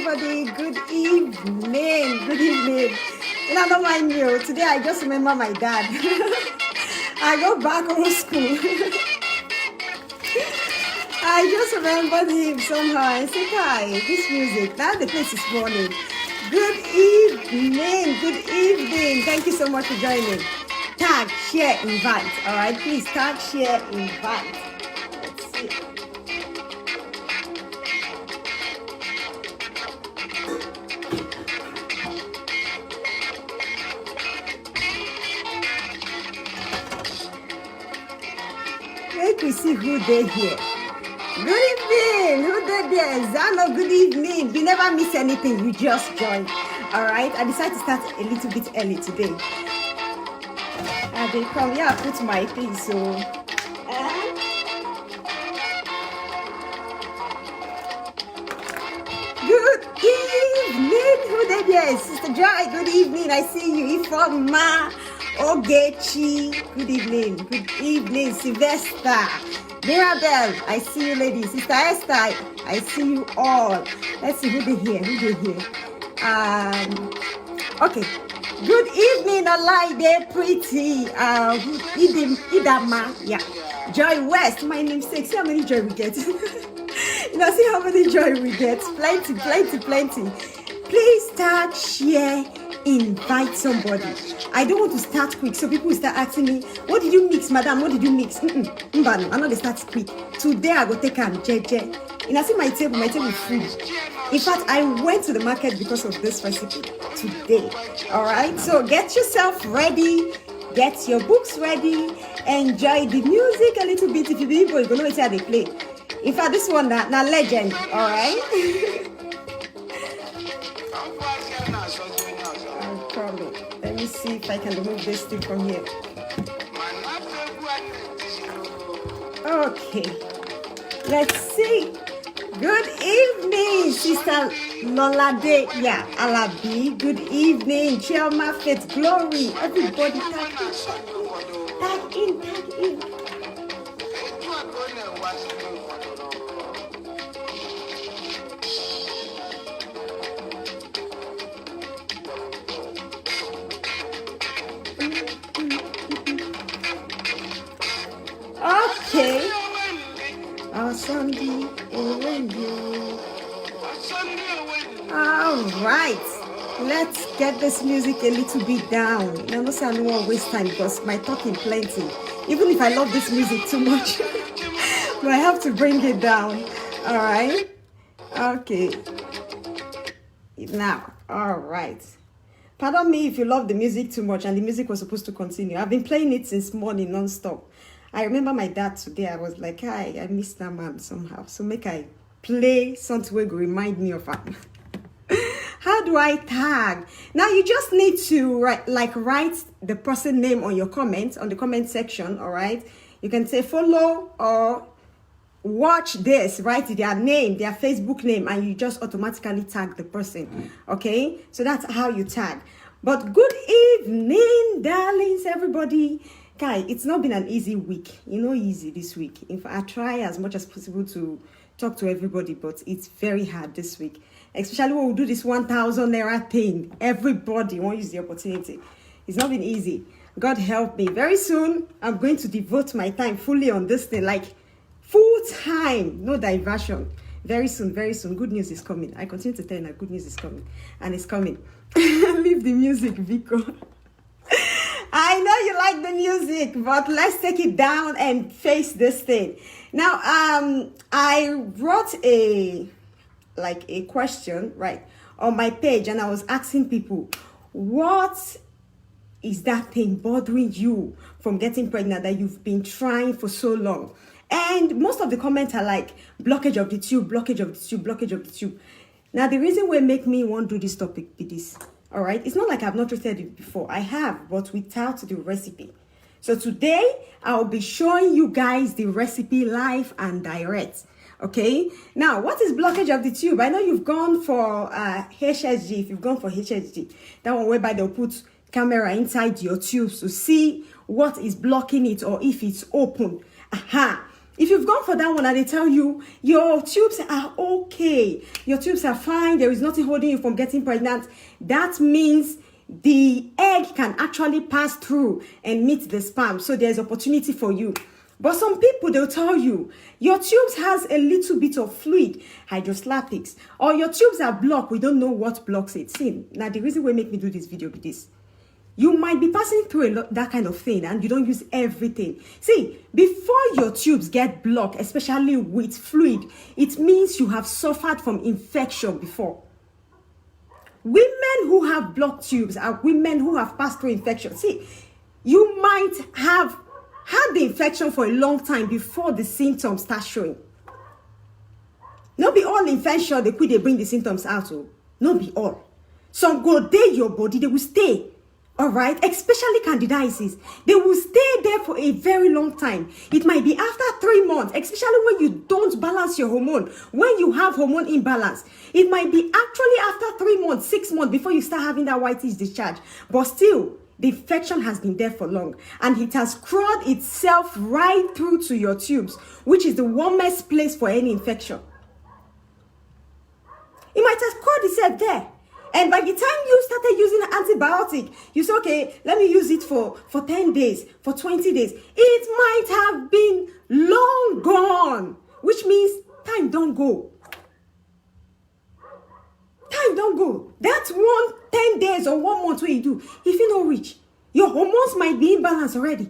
everybody. Good evening. Good evening. And I don't mind you. Today I just remember my dad. I go back old school. I just remembered him somehow. I said, hi, this music. Now the place is morning. Good evening. Good evening. Thank you so much for joining. Tag, share, invite. All right, please tag, share, invite. Let's see. Make we see who they here. Good evening. Who they there? Zano, good evening. You never miss anything. You just join. All right. I decided to start a little bit early today. They come. Yeah, I put my thing. So. Good evening. Who they there? Sister Joy. Good evening. I see you. Ifoma. Ogechi, good evening. Good evening, Sylvester. Mirabel, I see you, ladies. Sister Esther, I see you all. Let's see who they here. Okay. Good evening, Olaide, pretty. Idama, yeah. Joy West, my namesake. See how many joy we get. See how many joy we get. Plenty. Please tag, share, invite somebody. I don't want to start quick, so people will start asking me, what did you mix, madam? What did you mix? I know they start quick. Today I go take a JJ. And I see my table full. In fact, I went to the market because of this recipe today. All right, so get yourself ready, get your books ready, enjoy the music a little bit. If you be able, you know how they play. In fact, this one now legend. All right. Let me see if I can remove this thing from here. Okay. Let's see. Good evening, Sister Lolade. Yeah, Alabi. Good evening, Chioma Faith Glory. Everybody tag in. Okay. All right. Let's get this music a little bit down. I don't say I don't want to waste time because my talking plenty. Even if I love this music too much, but I have to bring it down. All right. Okay. Now, all right. Pardon me if you love the music too much and the music was supposed to continue. I've been playing it since morning non-stop. I remember my dad today. I was like, hi, I missed that man somehow. So make I play something will remind me of him. How do I tag? Now you just need to write the person name on your comment, on the comment section, all right? You can say follow or watch this, write their name, their Facebook name, and you just automatically tag the person, okay? So that's how you tag. But good evening, darlings, everybody. Guy, it's not been an easy week. Easy this week. In fact, I try as much as possible to talk to everybody, but it's very hard this week. Especially when we do this 1,000 naira thing. Everybody won't use the opportunity. It's not been easy. God help me. Very soon, I'm going to devote my time fully on this thing, like full time, no diversion. Very soon. Good news is coming. I continue to tell you that good news is coming, and it's coming. Leave the music, Vico. I know you like the music, but let's take it down and face this thing. Now, I wrote a question, right, on my page, and I was asking people, what is that thing bothering you from getting pregnant that you've been trying for so long? And most of the comments are like, blockage of the tube. Now, the reason why make me want to do this topic is this. All right, it's not like I've not treated it before. I have, but without the recipe. So today I'll be showing you guys the recipe live and direct. Okay, now what is blockage of the tube? I know you've gone for HSG. If you've gone for HSG, that one whereby they'll put camera inside your tubes to see what is blocking it or if it's open. Aha. If you've gone for that one and they tell you your tubes are okay, your tubes are fine, there is nothing holding you from getting pregnant, that means the egg can actually pass through and meet the sperm. So there's opportunity for you. But some people, they'll tell you your tubes has a little bit of fluid, hydroslapics, or your tubes are blocked. We don't know what blocks it. See, now the reason why make me do this video is this. You might be passing through that kind of thing and you don't use everything. See, before your tubes get blocked, especially with fluid, it means you have suffered from infection before. Women who have blocked tubes are women who have passed through infection. See, you might have had the infection for a long time before the symptoms start showing. Not be all infection, they bring the symptoms out. Not be all. Some go there your body, they will stay. All right, especially candidiasis. They will stay there for a very long time. It might be after 3 months, especially when you don't balance your hormone, when you have hormone imbalance. It might be actually after 3 months, 6 months before you start having that whitish discharge. But still, the infection has been there for long and it has crawled itself right through to your tubes, which is the warmest place for any infection. It might have crawled itself there. And by the time you started using an antibiotic, you say, okay, let me use it for 10 days, for 20 days. It might have been long gone, which means time don't go. Time don't go. That's 10 days or 1 month what you do. If you don't reach, your hormones might be imbalanced already.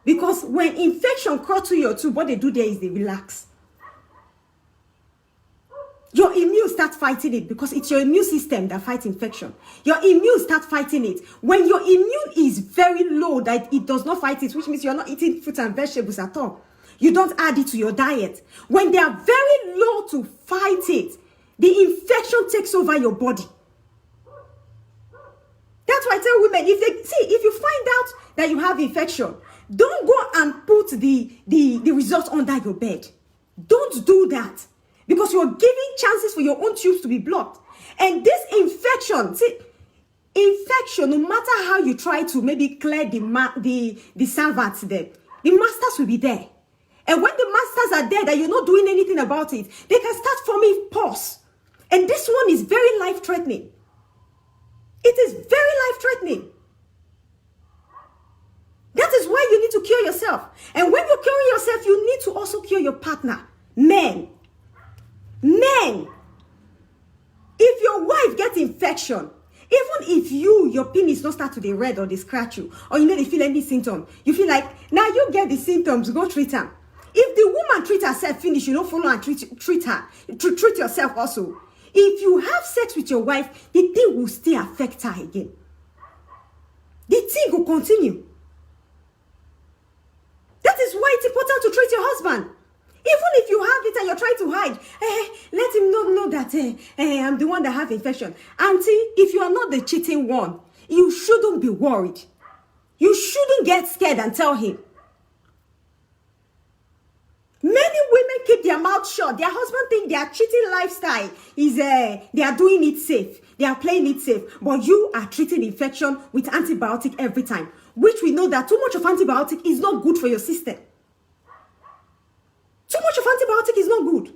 Because when infection crawls to your tube, what they do there is they relax. Your immune start fighting it because it's your immune system that fights infection. Your immune start fighting it. When your immune is very low, that it does not fight it, which means you're not eating fruits and vegetables at all. You don't add it to your diet. When they are very low to fight it, the infection takes over your body. That's why I tell women, if you find out that you have infection, don't go and put the result under your bed. Don't do that. Because you're giving chances for your own tubes to be blocked. And this infection, no matter how you try to maybe clear the servants there, the masters will be there. And when the masters are there that you're not doing anything about it, they can start forming pus. And this one is very life-threatening. It is very life-threatening. That is why you need to cure yourself. And when you're curing yourself, you need to also cure your partner. Men, if your wife gets infection, even if your penis don't start to dey red or they scratch you, or you know they feel any symptom, you feel like, now you get the symptoms, go treat her. If the woman treat herself finish, you don't follow and treat her. Treat yourself also. If you have sex with your wife, the thing will still affect her again. The thing will continue. That is why it's important to treat your husband. Even if you have it and you're trying to hide, let him know that I'm the one that have infection. Auntie, if you are not the cheating one, you shouldn't be worried. You shouldn't get scared and tell him. Many women keep their mouth shut. Their husband think their cheating lifestyle is, they are doing it safe. They are playing it safe. But you are treating infection with antibiotic every time. Which we know that too much of antibiotic is not good for your system. Too much of antibiotic is not good.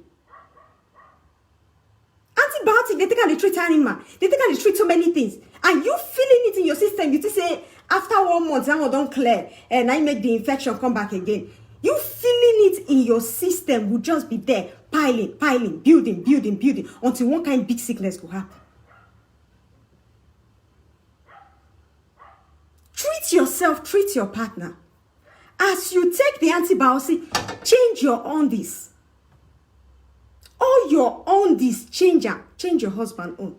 Antibiotic, they take and they treat animal. They take and they treat so many things. And you feeling it in your system, you just say, after 1 month, that one don't clear, and I make the infection come back again. You feeling it in your system will just be there, piling, building, until one kind of big sickness will happen. Treat yourself, treat your partner. As you take the antibiotic, change your undies. All your undies, change them. Change your husband's own.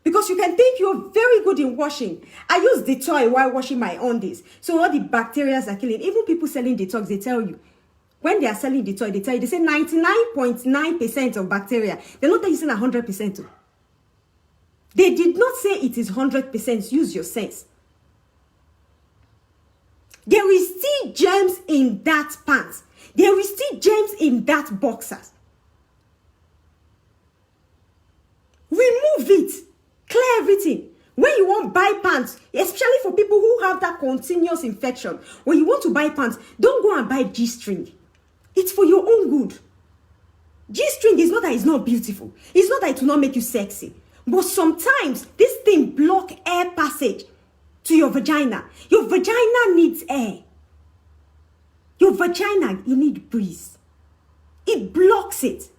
Because you can think you're very good in washing. I use Dettol while washing my undies. So all the bacteria are killing. Even people selling detox, they tell you. When they are selling Dettol, they tell you, they say 99.9% of bacteria. They're not using 100%. They did not say it is 100%. Use your sense. There is still germs in that pants. There is still germs in that boxers. Remove it. Clear everything. When you want to buy pants, especially for people who have that continuous infection, when you want to buy pants, don't go and buy G-string. It's for your own good. G-string is not that it's not beautiful. It's not that it will not make you sexy. But sometimes this thing block air passage to your vagina. Your vagina needs air. Your vagina, you need breeze. It blocks it.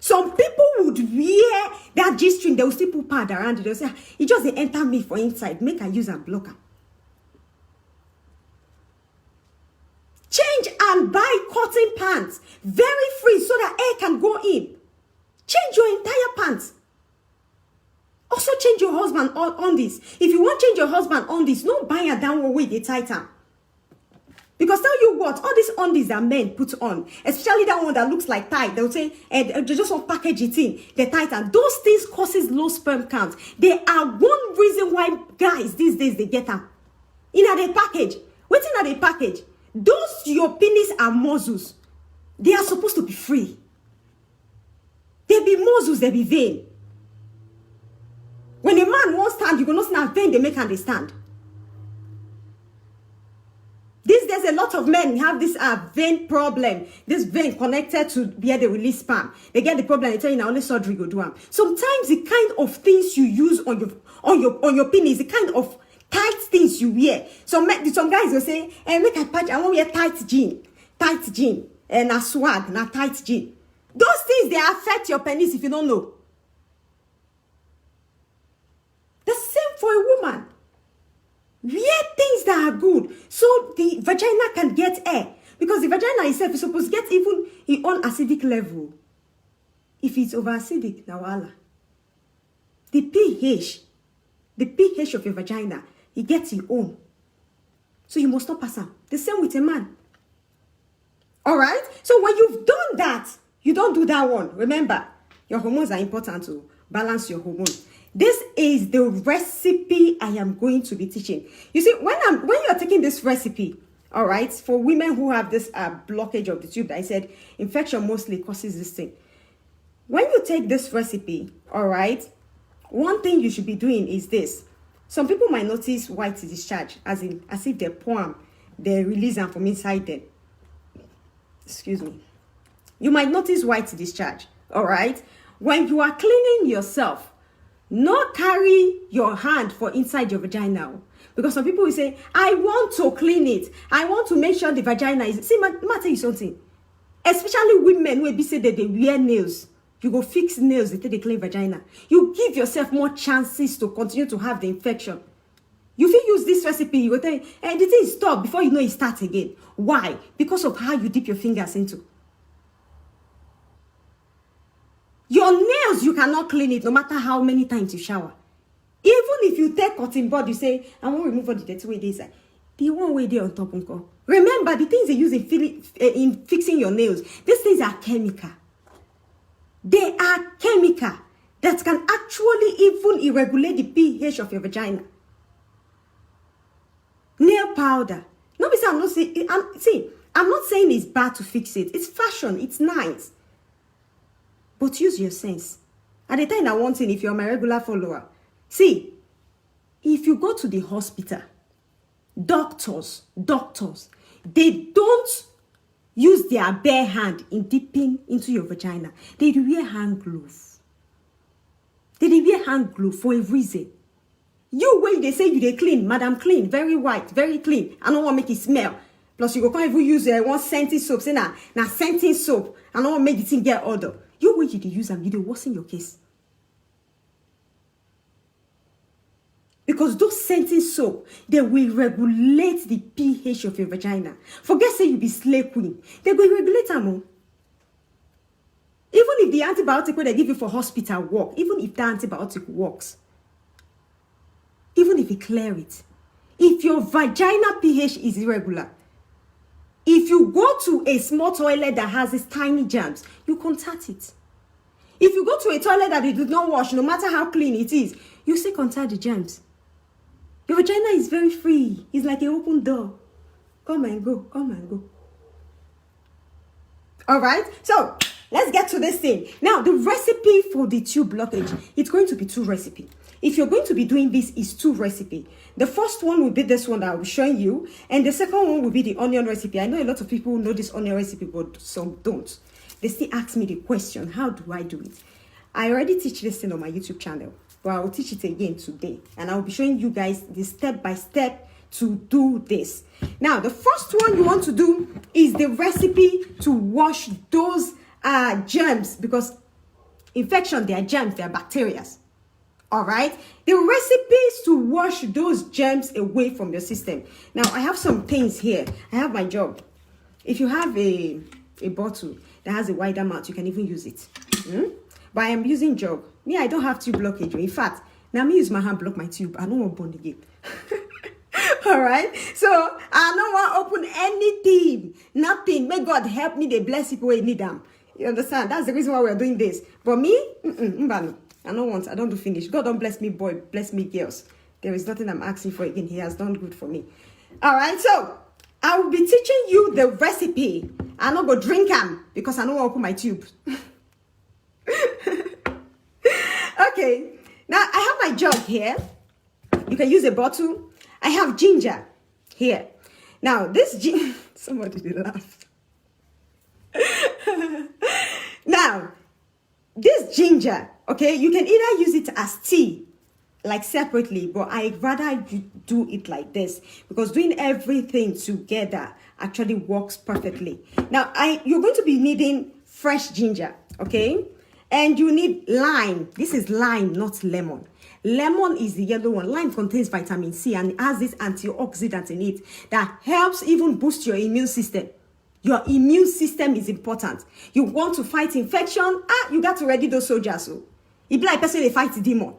Some people would wear that G-string. They will still put pad around it. They'll say, it just enter me for inside. Make I use a blocker. Change and buy cotton pants. Very free so that air can go in. Change your entire pants. Also change your husband on this. If you want to change your husband on this, don't buy a downward way they tighten. Because tell you what, all these undies that men put on, especially that one that looks like tight, they'll say, they just want to package it in, they tighten. Those things causes low sperm count. They are one reason why guys these days they get them. In a package. Waiting at a package. Those your penis and muscles, they are supposed to be free. They be muscles, they be vein. When a man won't stand, you gonna stand vein, they make and they stand. These days, a lot of men have this vein problem. This vein connected to where they release sperm. They get the problem. They tell you now only surgery go do them. Sometimes the kind of things you use on your penis, the kind of tight things you wear. Some guys will say, make a patch. I want to wear tight jean, and a swag, and a tight jean. Those things they affect your penis if you don't know. The same for a woman. Wear things that are good so the vagina can get air, because the vagina itself is supposed to get even its own acidic level. If it's over acidic, now voila. The pH of your vagina, it gets its own. So you must not pass out. The same with a man. All right. So when you've done that, you don't do that one. Remember, your hormones are important to balance your hormones. This is the recipe I am going to be teaching. You see, when you are taking this recipe, all right, for women who have this blockage of the tube, I said infection mostly causes this thing. When you take this recipe, all right, one thing you should be doing is this. Some people might notice white discharge, as if they're poem, they release them from inside them. Excuse me. You might notice white discharge, all right? When you are cleaning yourself, not carry your hand for inside your vagina. Because some people will say, I want to clean it. I want to make sure the vagina is... See, let me tell you something. Especially women who be say that they wear nails. You go fix nails, they take the clean vagina. You give yourself more chances to continue to have the infection. You will use this recipe, you will tell you, the thing stop before you know it starts again. Why? Because of how you dip your fingers into. Your nails, you cannot clean it no matter how many times you shower. Even if you take cotton bud, you say, I want to remove all the dirty way there. The one way there on top. Remember, the things they use in fixing your nails, these things are chemical. They are chemical that can actually even irregulate the pH of your vagina. Nail powder. No, I'm not saying it's bad to fix it. It's fashion. It's nice. But use your sense. At the time, one thing, if you're my regular follower, see, if you go to the hospital, doctors, they don't use their bare hand in dipping into your vagina. They wear hand gloves. They wear hand gloves for a reason. You, when they say you they clean, madam clean, very white, very clean. I don't want to make it smell. Plus, you can't even use one scented soap. Say, now scented soap. I don't want to make the thing get odor. You way you use them, you do worsen your case. Because those scented soap, they will regulate the pH of your vagina. Forget say you be slave queen. They will regulate them. Even if the antibiotic they give you for hospital work, even if the antibiotic works, even if you clear it, if your vagina pH is irregular, if you go to a small toilet that has these tiny germs, you contact it. If you go to a toilet that they do not wash, no matter how clean it is, you still contact the germs. Your vagina is very free. It's like an open door. Come and go, come and go. All right? So, let's get to this thing. Now, the recipe for the tube blockage, it's going to be 2 recipes. If you're going to be doing this, is 2 recipes. The first one will be this one that I'll be showing you, and the second one will be the onion recipe. I know a lot of people know this onion recipe, but some don't. They still ask me the question, how do I do it? I already teach this thing on my YouTube channel, but I will teach it again today, and I'll be showing you guys the step-by-step to do this. Now, the first one you want to do is the recipe to wash those germs, because infection, they are germs, they are bacteria. All right, the recipes to wash those germs away from your system. Now, I have some things here. I have my jug. If you have a bottle that has a wider mouth, you can even use it. But I am using jug. Me, I don't have tube blockage. In fact, now me use my hand block my tube. I don't want bond again. All right, so I don't want to open anything, nothing. May God help me. They bless people who need them. You understand? That's the reason why we're doing this. But me, I don't want. I don't do finish. God don't bless me, boy. Bless me, girls. There is nothing I'm asking for again. He has done good for me. All right, so I will be teaching you the recipe. I'm not going to drink them because I don't want to open my tube. Okay, now I have my jug here. You can use a bottle. I have ginger here. Now, this ginger... Somebody did laugh. Now, this ginger, okay, you can either use it as tea, like separately, but I'd rather you do it like this, because doing everything together actually works perfectly. Now, you're going to be needing fresh ginger, okay? And you need lime. This is lime, not lemon. Lemon is the yellow one. Lime contains vitamin C and it has this antioxidant in it that helps even boost your immune system. Your immune system is important. You want to fight infection? You got to ready those soldiers. So it be like person they fight demon.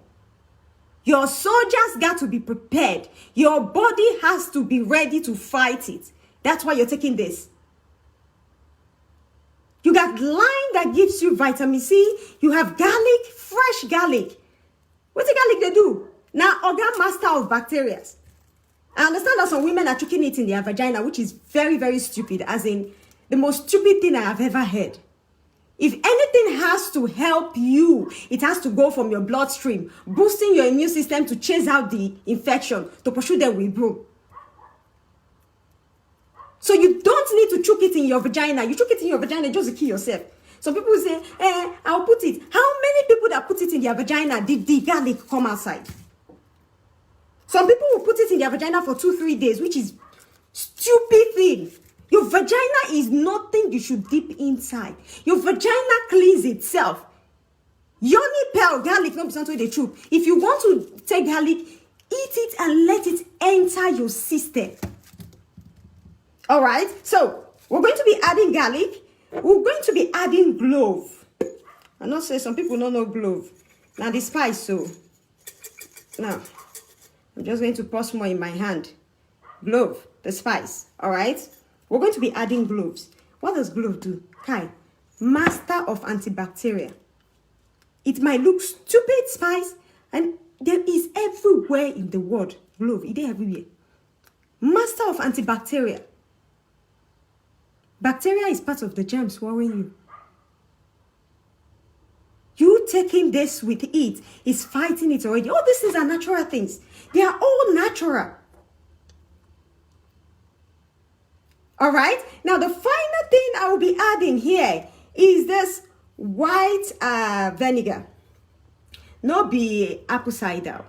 Your soldiers got to be prepared. Your body has to be ready to fight it. That's why you're taking this. You got lime that gives you vitamin C. You have garlic, fresh garlic. What the garlic they do? Now, organ master of bacteria. I understand that some women are choking it in their vagina, which is very, very stupid, as in the most stupid thing I have ever heard. If anything has to help you, it has to go from your bloodstream, boosting your immune system to chase out the infection, to pursue them with broom. So you don't need to choke it in your vagina. You choke it in your vagina just to kill yourself. Some people say, I'll put it. How many people that put it in their vagina did the garlic come outside? Some people will put it in their vagina for 2-3 days, which is stupid thing. Your vagina is nothing you should dip inside. Your vagina cleans itself. Yoni pearl garlic, not something they chew. If you want to take garlic, eat it and let it enter your system. All right, so we're going to be adding garlic. We're going to be adding clove. I know say some people don't know clove. Now the spice, so now I'm just going to pour more in my hand. Clove, the spice. All right, we're going to be adding cloves. What does clove do? Kai, master of antibacterial. It might look stupid spice, and there is everywhere in the world. Clove, it is everywhere. Master of antibacterial. Bacteria is part of the germs worrying you. You taking this with it is fighting it already. All these things are natural things. They are all natural. All right. Now, the final thing I will be adding here is this white vinegar. Not be apple cider.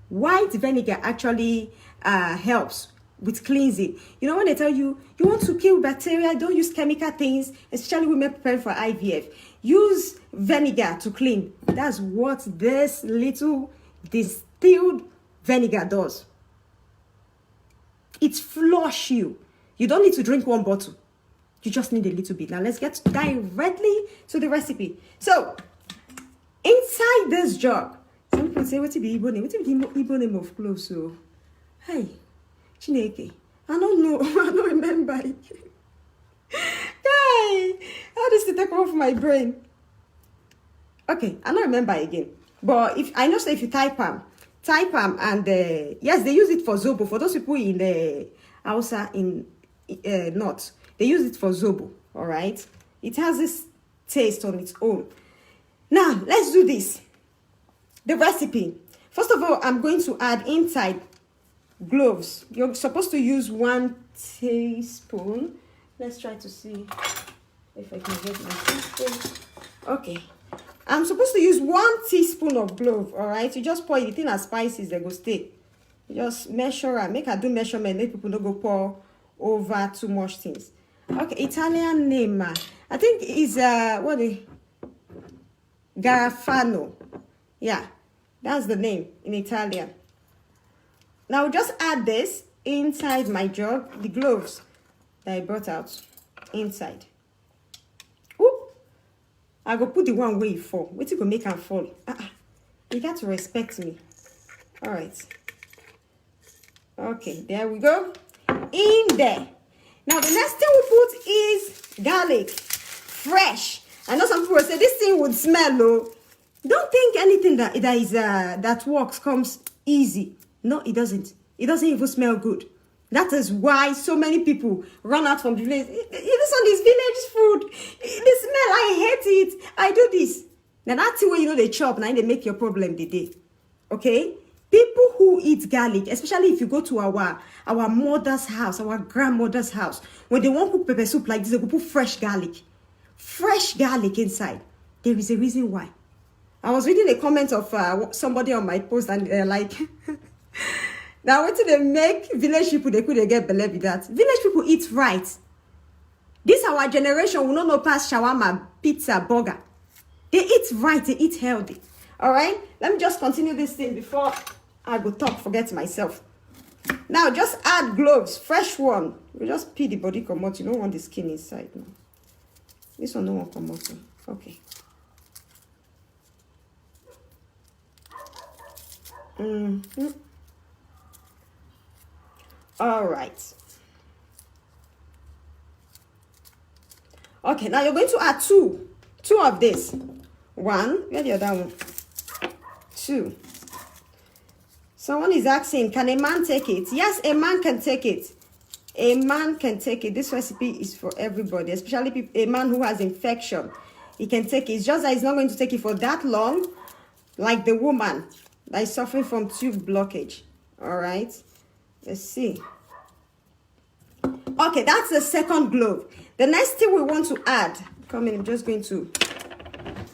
White vinegar actually helps with cleansing. You know, when they tell you, you want to kill bacteria, don't use chemical things, especially women preparing for IVF. Use vinegar to clean. That's what this little distilled vinegar does. It flush you. You don't need to drink 1 bottle. You just need a little bit. Now let's get directly to the recipe. So, inside this jug, some people say, what be Igbo name? What be Igbo name of cloves? So, hey, Chineke, I don't know. I don't remember it. Hey, how does it take off my brain? Okay, I don't remember again. But if I know, say if you type them, and yes, they use it for zobo. For those people in the Hausa in North, they use it for zobo. All right, it has this taste on its own. Now, let's do this. The recipe. First of all, I'm going to add inside cloves. You're supposed to use 1 teaspoon. Let's try to see if I can get my teaspoon. Okay. I'm supposed to use 1 teaspoon of clove, all right? You just pour it in as spices, they go stay. You just measure and make her do measurement, make people don't go pour over too much things. Okay, Italian name. I think is Garofano. Yeah, that's the name in Italian. Now just add this inside my jug, the cloves that I brought out inside. Ooh, I go put the one where you fall. Wait till you go make am fall. You got to respect me. All right. Okay, there we go. In there. Now the next thing we put is garlic, fresh. I know some people will say this thing would smell low. Don't think anything that works comes easy. No, it doesn't. It doesn't even smell good. That is why so many people run out from the village. This one is village food. The smell, I hate it. I do this. Now that's the way you know they chop. Now they make your problem the day. Okay? People who eat garlic, especially if you go to our mother's house, our grandmother's house, when they want to cook pepper soup like this, they will put fresh garlic. Fresh garlic inside. There is a reason why. I was reading a comment of somebody on my post and they're like, now what do they make village people, they could get believe with that. Village people eat right. This our generation will not know past shawarma, pizza, burger. They eat right, they eat healthy. All right, let me just continue this thing before I go talk, forget myself. Now just add cloves, fresh one. We just peel the body come out. You don't want the skin inside. No. This one no one come out. Okay. All right. Okay, now you're going to add two of this. One, where the other one? 2. Someone is asking, can a man take it? Yes, a man can take it. A man can take it. This recipe is for everybody, especially a man who has infection. He can take it. It's just that he's not going to take it for that long, like the woman that is suffering from tube blockage. All right. Let's see. Okay, that's the second clove. The next thing we want to add, come in, I'm just going to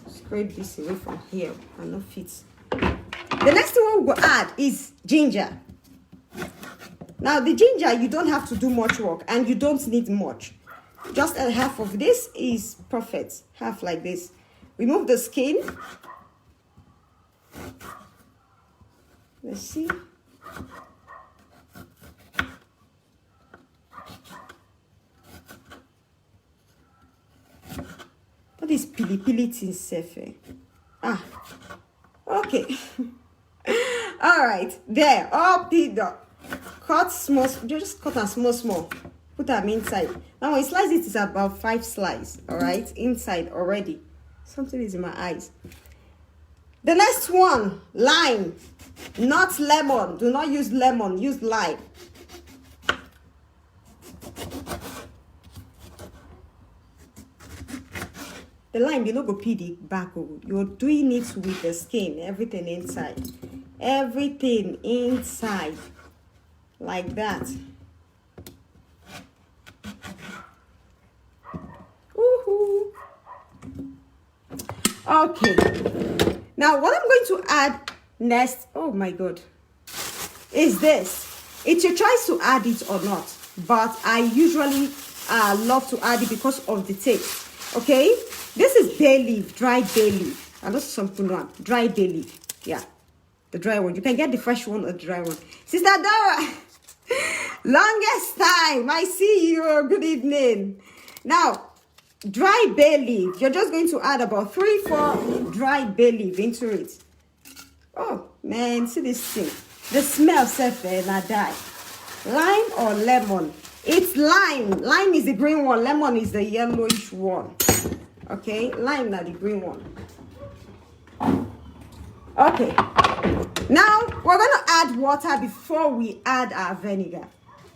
scrape this away from here and not fit. The next thing we will add is ginger. Now the ginger, you don't have to do much work and you don't need much. Just a half of this is perfect. Half like this. Remove the skin. Let's see. What is pili thing safe? Okay. All right, there, all peeled up. Cut small, just cut them small. Put them inside. Now when you slice it, it's about 5 slices. All right, inside already. Something is in my eyes. The next one, lime, not lemon. Do not use lemon, use lime. The lime, you don't go peel the back. You're doing it with the skin, everything inside. Everything inside. Like that. Woohoo! Okay. Now, what I'm going to add next, oh my God, is this. It's your choice to add it or not. But I usually love to add it because of the taste. Okay? This is bay leaf, dry bay leaf. I know some one, dry bay leaf. Yeah, the dry one. You can get the fresh one or the dry one. Sister Dora, longest time. I see you. Good evening. Now, dry bay leaf. You're just going to add about 3-4 dry bay leaf into it. Oh, man, see this thing. The smell self and I die. Lime or lemon? It's lime. Lime is the green one. Lemon is the yellowish one. Okay, lime now the green one. Okay, now we're gonna add water before we add our vinegar.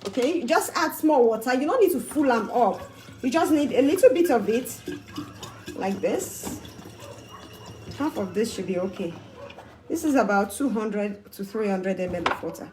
Okay, just add small water. You don't need to full them up. You just need a little bit of it, like this. Half of this should be okay. This is about 200 to 300 ml of water.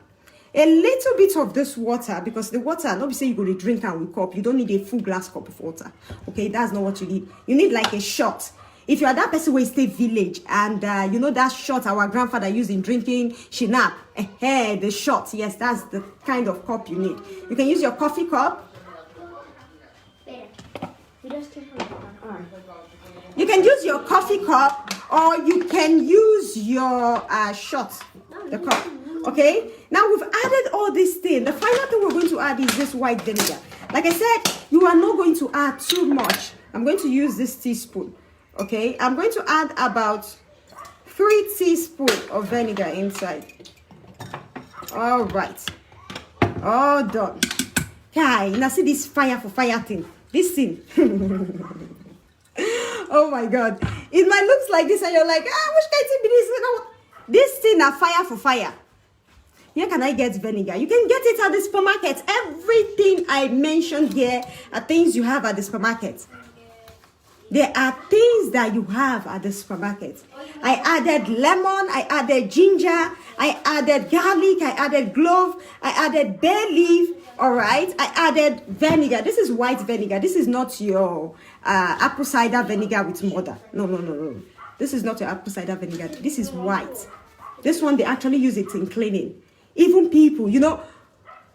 A little bit of this water, because the water, not be say you go to drink and with cup. You don't need a full glass cup of water. Okay, that's not what you need. You need like a shot. If you are that person who stay village and you know that shot our grandfather used in drinking shinap, the shot, yes, that's the kind of cup you need. You can use your coffee cup. You can use your coffee cup, or you can use your shot, the cup. Okay, now we've added all these things. The final thing we're going to add is this white vinegar. Like I said, you are not going to add too much. I'm going to use this teaspoon. Okay, I'm going to add about 3 teaspoons of vinegar inside. All right, all done. Okay, now see this fire for fire thing. This thing. Oh my God, it might look like this, and you're like, which kind of be this? This thing are fire for fire. Where can I get vinegar? You can get it at the supermarket. Everything I mentioned here are things you have at the supermarket. There are things that you have at the supermarket. I added lemon, I added ginger, I added garlic, I added clove, I added bay leaf, all right? I added vinegar. This is white vinegar. This is not your apple cider vinegar with mother. No. This is not your apple cider vinegar. This is white. This one, they actually use it in cleaning. Even people, you know,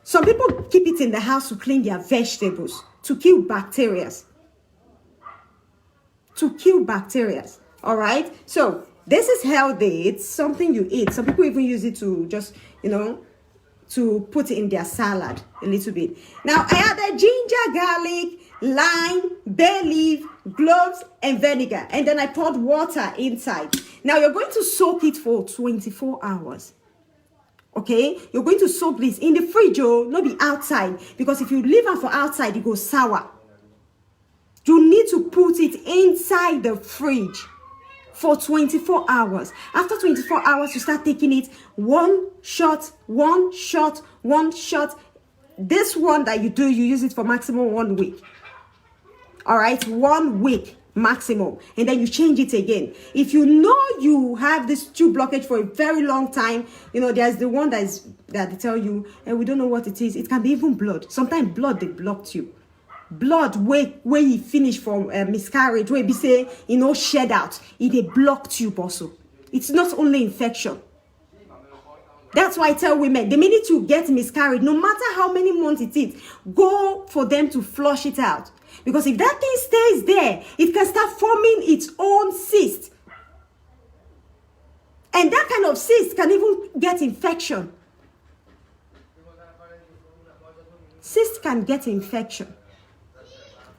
some people keep it in the house to clean their vegetables, to kill bacteria. All right? So, this is healthy. It's something you eat. Some people even use it to just, you know, to put it in their salad a little bit. Now, I added ginger, garlic, lime, bay leaf, cloves, and vinegar. And then I poured water inside. Now, you're going to soak it for 24 hours. Okay, you're going to soak this in the fridge, not be outside, because if you leave it for outside, it goes sour. You need to put it inside the fridge for 24 hours. After 24 hours, you start taking it one shot. This one that you do, you use it for maximum 1 week. All right, 1 week maximum, and then you change it again. If you know you have this tube blockage for a very long time, you know, there's the one that they tell you, and we don't know what it is. It can be even blood. Sometimes blood, they blocked you. Blood where you finish from miscarriage, where be say, you know, shed out, it a blocked tube also. It's not only infection. That's why I tell women, the minute you get miscarried, no matter how many months it is, go for them to flush it out. Because if that thing stays there, it can start forming its own cyst. And that kind of cyst can even get infection. Cyst can get infection.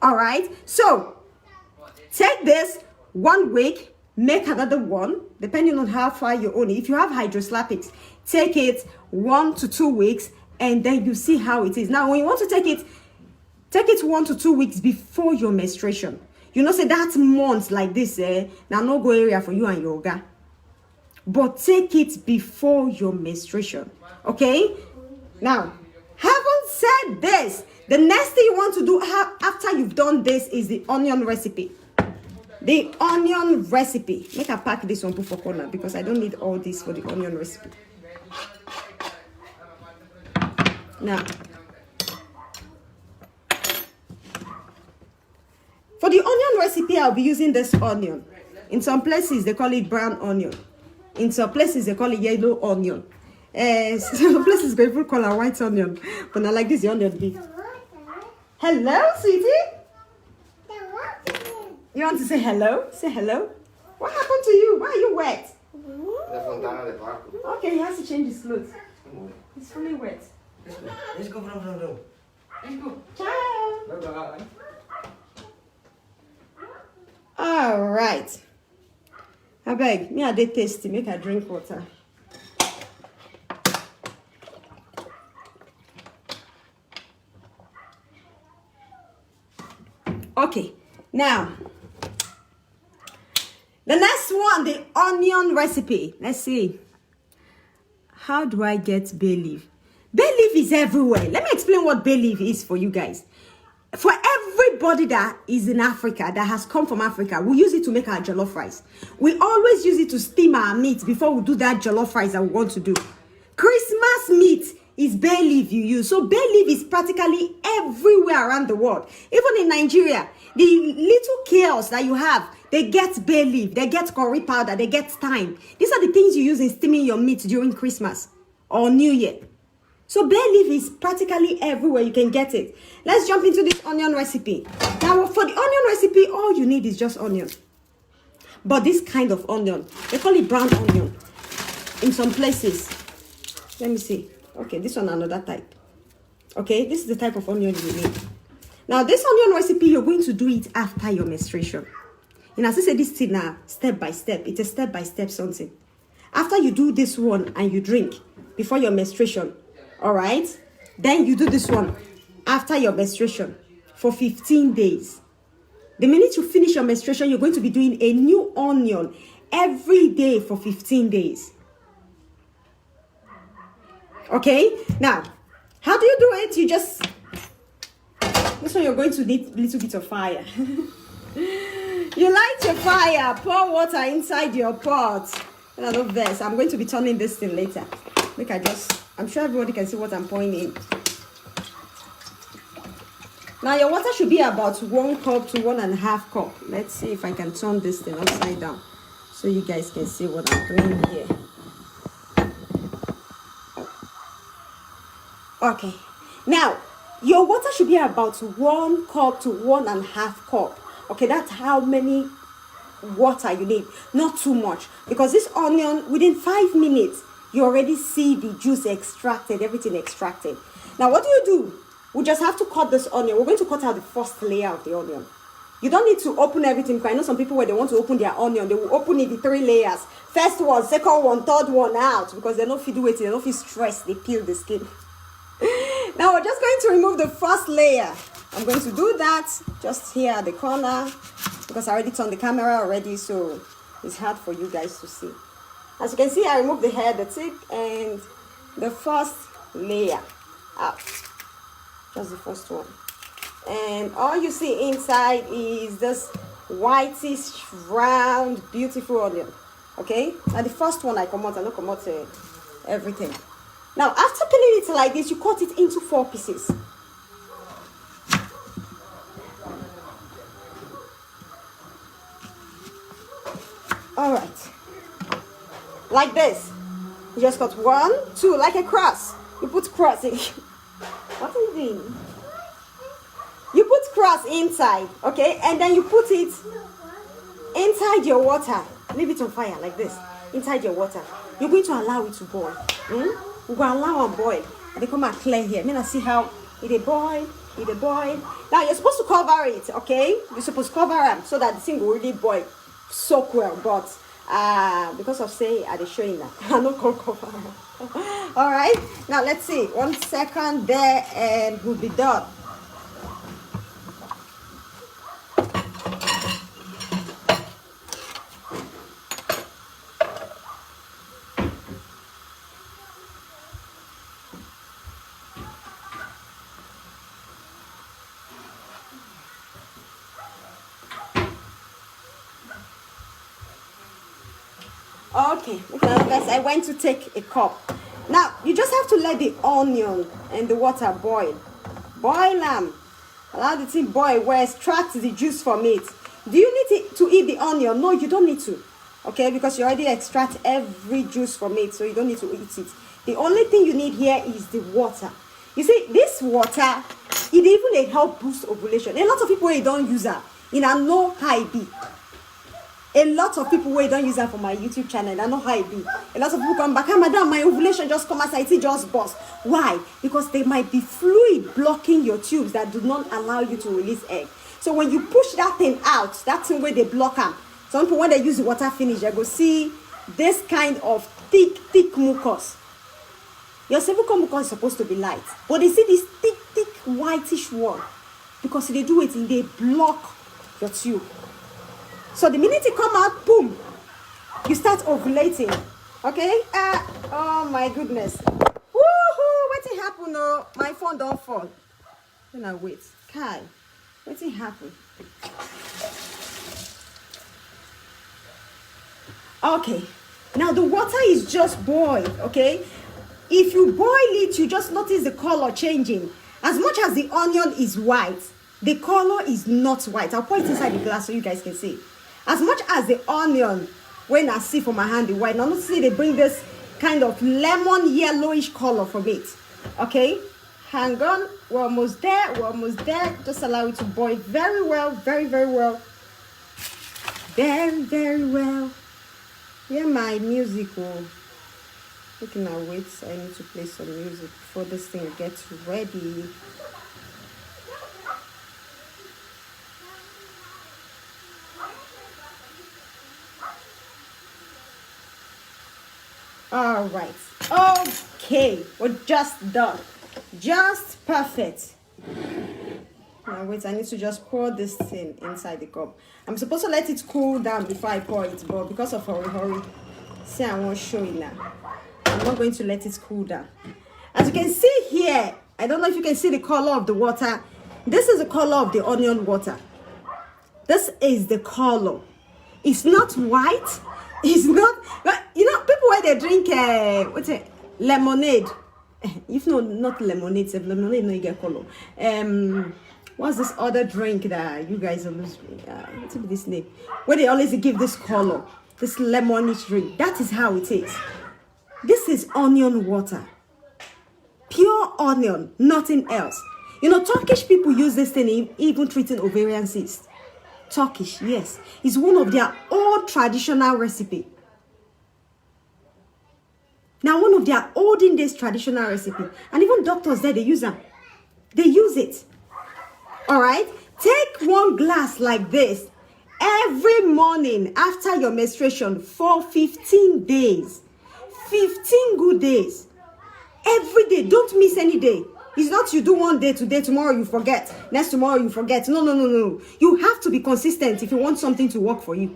All right? So, take this 1 week, make another one, depending on how far you own it. If you have hydroslapics, take it 1 to 2 weeks, and then you see how it is. Now, when you want to take it 1 to 2 weeks before your menstruation. You know, say that month like this, now no go area for you and your yoga. But take it before your menstruation. Okay? Now, having said this, the next thing you want to do after you've done this is the onion recipe. The onion recipe. Make a pack this one for corner, because I don't need all this for the onion recipe. Now, for the onion recipe, I'll be using this onion. In some places, they call it brown onion. In some places, they call it yellow onion. Some places, they even call it white onion. But not like this, the onion be. Hello, sweetie? You want to say hello? Say hello. What happened to you? Why are you wet? Okay, he has to change his clothes. He's fully wet. Let's go. Let's go. Ciao. Bye-bye. All right. I beg, me a dey tasty, make I drink water. Okay, now, the next one, the onion recipe. Let's see. How do I get bay leaf? Bay leaf is everywhere. Let me explain what bay leaf is for you guys. For everybody that is in Africa, that has come from Africa, we use it to make our jollof rice. We always use it to steam our meat before we do that jollof rice that we want to do. Christmas meat is bay leaf you use. So bay leaf is practically everywhere around the world. Even in Nigeria, the little chaos that you have, they get bay leaf, they get curry powder, they get thyme. These are the things you use in steaming your meat during Christmas or New Year. So bay leaf is practically everywhere. You can get it. Let's jump into this onion recipe. Now, for the onion recipe, all you need is just onion. But this kind of onion, they call it brown onion in some places. Let me see. Okay, this one another type. Okay, this is the type of onion you need. Now, this onion recipe, you're going to do it after your menstruation. And as I said, this thing now, step by step. It's a step-by-step something. After you do this one and you drink before your menstruation, all right, then you do this one after your menstruation for 15 days. The minute you finish your menstruation, you're going to be doing a new onion every day for 15 days. Okay, now, how do you do it? You just, this one you're going to need a little bit of fire. You light your fire, pour water inside your pot. I love this. I'm going to be turning this thing later. Look, I'm sure everybody can see what I'm pouring in. Now your water should be about 1 cup to 1.5 cup. Let's see if I can turn this thing upside down so you guys can see what I'm doing here. Okay. Now, your water should be about 1 cup to 1.5 cup. Okay, that's how many water you need. Not too much. Because this onion, within 5 minutes, you already see the juice extracted, everything extracted. Now, what do? We just have to cut this onion. We're going to cut out the first layer of the onion. You don't need to open everything. I know some people, when they want to open their onion, they will open it in 3 layers. First one, second one, third one out. Because they don't feel waiting, they don't feel stressed. They peel the skin. Now, we're just going to remove the first layer. I'm going to do that just here at the corner. Because I already turned the camera already, so it's hard for you guys to see. As you can see, I removed the head, the tip, and the first layer out. Just the first one. And all you see inside is this whitish, round, beautiful onion. Okay? Now the first one I come out everything. Now, after peeling it like this, you cut it into 4 pieces. All right. Like this. You just cut 1, 2, like a cross. You put cross in. What are you doing? You put cross inside, okay? And then you put it inside your water. Leave it on fire like this. Inside your water. You're going to allow it to boil. We're going to allow it to boil. And they come and clear here. I'm going to see how it boil. Now, you're supposed to cover it, okay? You're supposed to cover it so that the thing will really boil so well. But because of say I show you now. I'm not going to cover it. All right. Now, let's see. 1 second there and we'll be done. Okay, guys, I went to take a cup. Now, you just have to let the onion and the water boil. Boil them. Allow the thing boil where extract the juice from it. Do you need to eat the onion? No, you don't need to. Okay, because you already extract every juice from it, so you don't need to eat it. The only thing you need here is the water. You see, this water, it even help boost ovulation. A lot of people, don't use that. No high B. A lot of people don't use that for my YouTube channel. I know how it be. A lot of people come back, madam, my ovulation just come as it just burst. Why? Because there might be fluid blocking your tubes that do not allow you to release egg. So when you push that thing out, that thing where they block them. Some people, when they use the water finish, they go see this kind of thick mucus. Your cervical mucus is supposed to be light, but they see this thick whitish one because they do it and they block your tube. So the minute it come out, boom, you start ovulating. Okay? Oh my goodness. Woohoo! What happened? No, my phone don't fall. Then I wait. Kai. What's it happen? Okay, now the water is just boiled, okay? If you boil it, you just notice the color changing. As much as the onion is white, the color is not white. I'll pour it inside the glass so you guys can see. As much as the onion, when I see from my hand the white, now not see they bring this kind of lemon yellowish color from it. Okay, hang on, we're almost there, Just allow it to boil very well, very well. Very well. Yeah, my music will. Looking at wait, I need to play some music before this thing gets ready. All right. Okay, we're just done. Just perfect. Now wait, I need to just pour this thing inside the cup. I'm supposed to let it cool down before I pour it, but because of hurry, see, I won't show it now. I'm not going to let it cool down. As you can see here, I don't know if you can see the color of the water. This is the color of the onion water. This is the color. It's not white. It's not, you know, people when they drink what's it, lemonade. If not lemonade, it's lemonade, no, you get color. What's this other drink that you guys always drink? What's this name? Where they always give this color, this lemonish drink. That is how it is. This is onion water. Pure onion, nothing else. You know, Turkish people use this thing even treating ovarian cysts. Turkish, yes. It's one of their old traditional recipe. Now, one of their olden days traditional recipe. And even doctors there, they use them. They use it. All right? Take 1 glass like this every morning after your menstruation for 15 days. 15 good days. Every day. Don't miss any day. It's not you do one day today, tomorrow you forget. Next tomorrow you forget. No. You have to be consistent if you want something to work for you.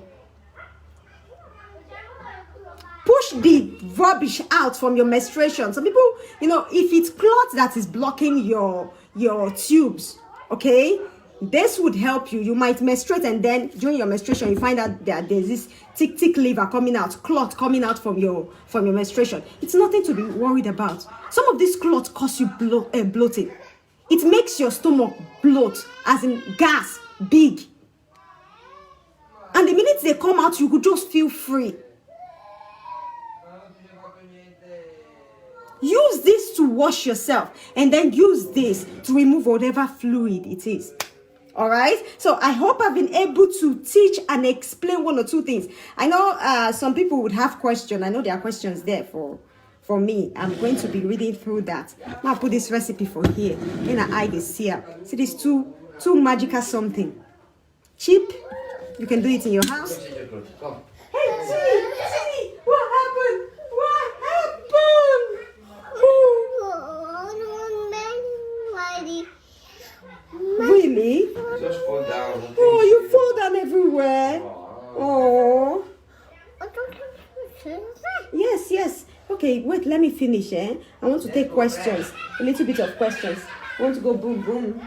Push the rubbish out from your menstruation. Some people, you know, if it's clot that is blocking your tubes, okay, this would help you. You might menstruate and then during your menstruation you find out that there's this thick liver coming out, clot coming out from your menstruation. It's nothing to be worried about. Some of this clot cause you bloating. It makes your stomach bloat, as in gas, big. And the minute they come out, you could just feel free. Use this to wash yourself and then use this to remove whatever fluid it is. All right, so I hope I've been able to teach and explain 1 or 2 things. I know some people would have questions. I know there are questions there for me. I'm going to be reading through that. Now I'll put this recipe for here. Then I hide this here. See these two magical something. Cheap. You can do it in your house. Hey, T, what happened? What happened? Really? Just fall down. Oh, you fall down everywhere. Oh. Yes. Okay, wait, let me finish, I want to take questions. A little bit of questions. I want to go boom.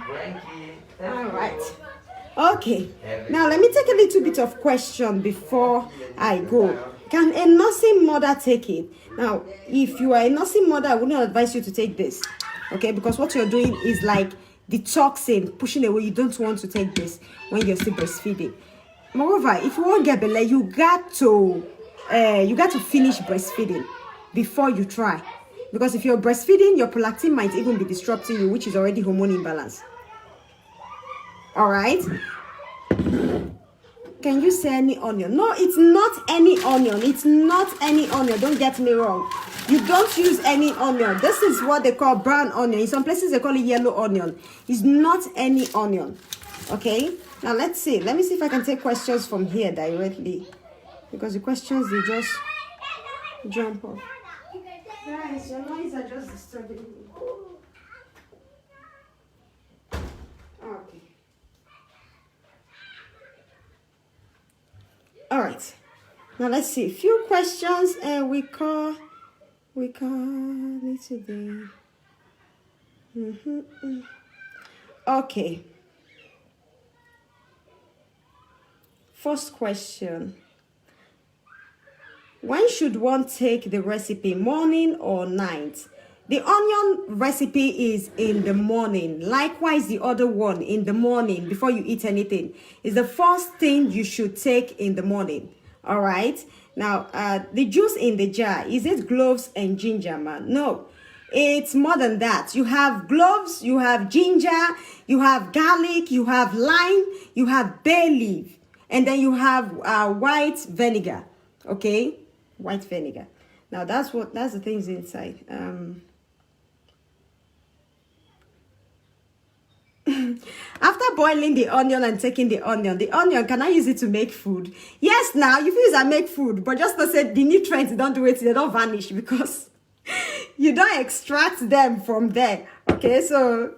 All right. Okay. Now, let me take a little bit of question before I go. Can a nursing mother take it? Now, if you are a nursing mother, I would not advise you to take this. Okay, because what you're doing is like detoxing, pushing away. You don't want to take this when you're still breastfeeding. Moreover, if you want to get belly, you got to finish breastfeeding before you try. Because if you're breastfeeding, your prolactin might even be disrupting you, which is already hormone imbalance. All right. Can you say any onion? No, it's not any onion. It's not any onion. Don't get me wrong. You don't use any onion. This is what they call brown onion. In some places, they call it yellow onion. It's not any onion. Okay? Now, let's see. Let me see if I can take questions from here directly. Because the questions, they just jump off. Guys, your noise are just disturbing me. Okay. All right. Now let's see. A few questions. We call it today. Okay. First question. When should one take the recipe, morning or night? The onion recipe is in the morning. Likewise, the other one in the morning before you eat anything is the first thing you should take in the morning. All right. Now, the juice in the jar, is it cloves and ginger, man? No, it's more than that. You have cloves, you have ginger, you have garlic, you have lime, you have bay leaf, and then you have white vinegar. Okay. White vinegar. Now that's the things inside. After boiling the onion and taking the onion, can I use it to make food? Yes, now you use it and make food, but just to say the nutrients don't do it, they don't vanish because you don't extract them from there. Okay, so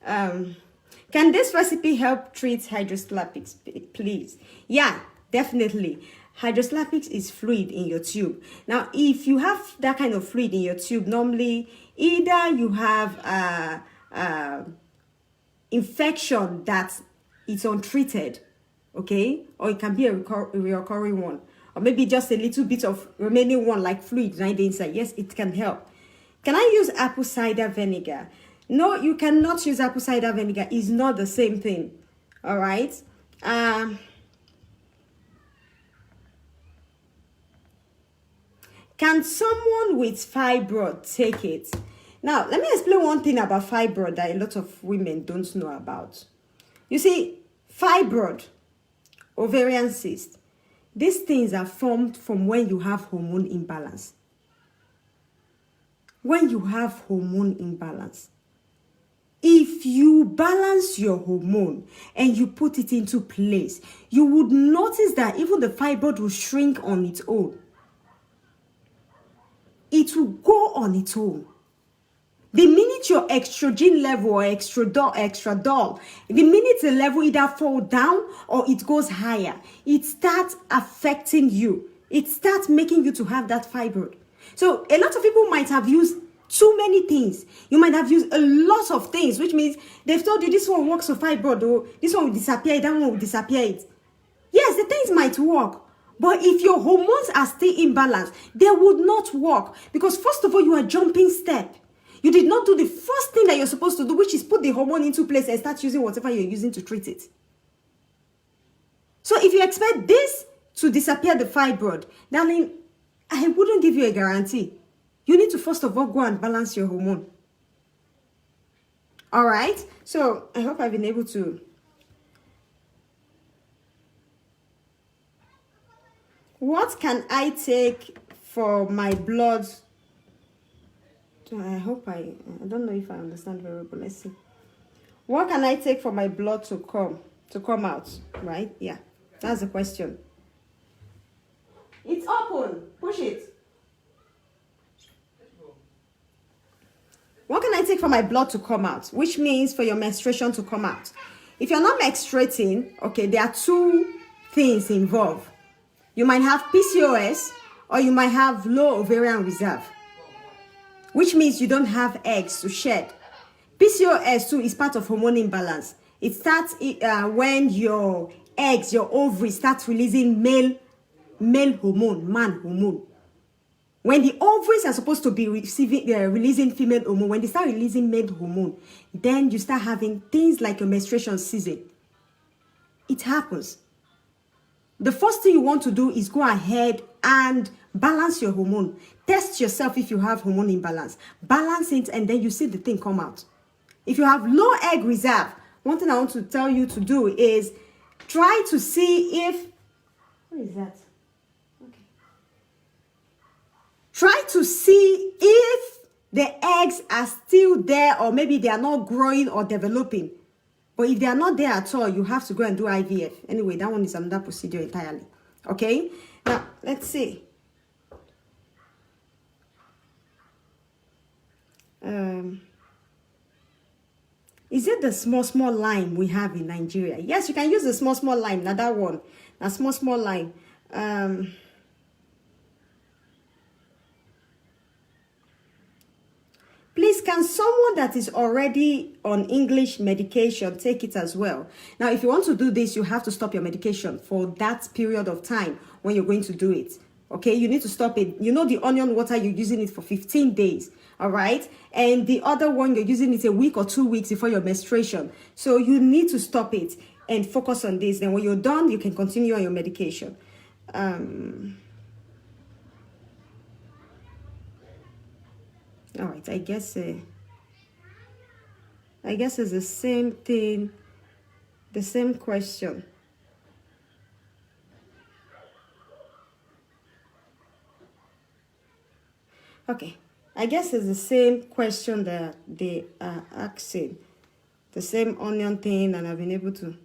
can this recipe help treat hydroslapics, please? Yeah, definitely. Hydroslapics is fluid in your tube. Now, if you have that kind of fluid in your tube, normally either you have infection that is untreated, okay, or it can be a recurring one, or maybe just a little bit of remaining one like fluid right inside. Yes, it can help. Can I use apple cider vinegar? No, you cannot use apple cider vinegar. It's not the same thing. All right. Can someone with fibroid take it? Now, let me explain one thing about fibroid that a lot of women don't know about. You see, fibroid, ovarian cyst, these things are formed from when you have hormone imbalance. When you have hormone imbalance, if you balance your hormone and you put it into place, you would notice that even the fibroid will shrink on its own. It will go on its own. The minute your estrogen level or estradiol, the minute the level either fall down or it goes higher, it starts affecting you. It starts making you to have that fibroid. So a lot of people might have used too many things. You might have used a lot of things, which means they've told you this one works for fibroid, or this one will disappear, that one will disappear. Yes, the things might work. But if your hormones are still imbalanced, they would not work. Because first of all, you are jumping step. You did not do the first thing that you're supposed to do, which is put the hormone into place and start using whatever you're using to treat it. So if you expect this to disappear the fibroid, darling, I wouldn't give you a guarantee. You need to first of all go and balance your hormone. All right? So I hope I've been able to. What can I take for my blood? I don't know if I understand very well, but let's see. What can I take for my blood to come out? Right? Yeah, that's the question. It's open. Push it. What can I take for my blood to come out? Which means for your menstruation to come out. If you're not menstruating, okay, there are two things involved. You might have PCOS or you might have low ovarian reserve, which means you don't have eggs to shed. PCOS too is part of hormone imbalance. It starts when your eggs, your ovaries start releasing male hormone, man hormone. When the ovaries are supposed to be releasing female hormone, when they start releasing male hormone, then you start having things like your menstruation season. It happens. The first thing you want to do is go ahead and balance your hormone. Test yourself if you have hormone imbalance. Balance it and then you see the thing come out. If you have low egg reserve, one thing I want to tell you to do is try to see if... What is that? Okay. Try to see if the eggs are still there or maybe they are not growing or developing. But if they are not there at all, you have to go and do IVF. Anyway, that one is another procedure entirely. Okay? Now, let's see. Is it the small lime we have in Nigeria? Yes, you can use the small lime. Now that one. Now small lime. Please, can someone that is already on English medication take it as well? Now, if you want to do this, you have to stop your medication for that period of time when you're going to do it. Okay, you need to stop it. You know, the onion water, you're using it for 15 days. All right. And the other one, you're using it a week or 2 weeks before your menstruation. So you need to stop it and focus on this. Then when you're done, you can continue on your medication. All right, I guess it's the same thing, the same question. Okay, I guess it's the same question that they are asking, the same onion thing, and I've been able to.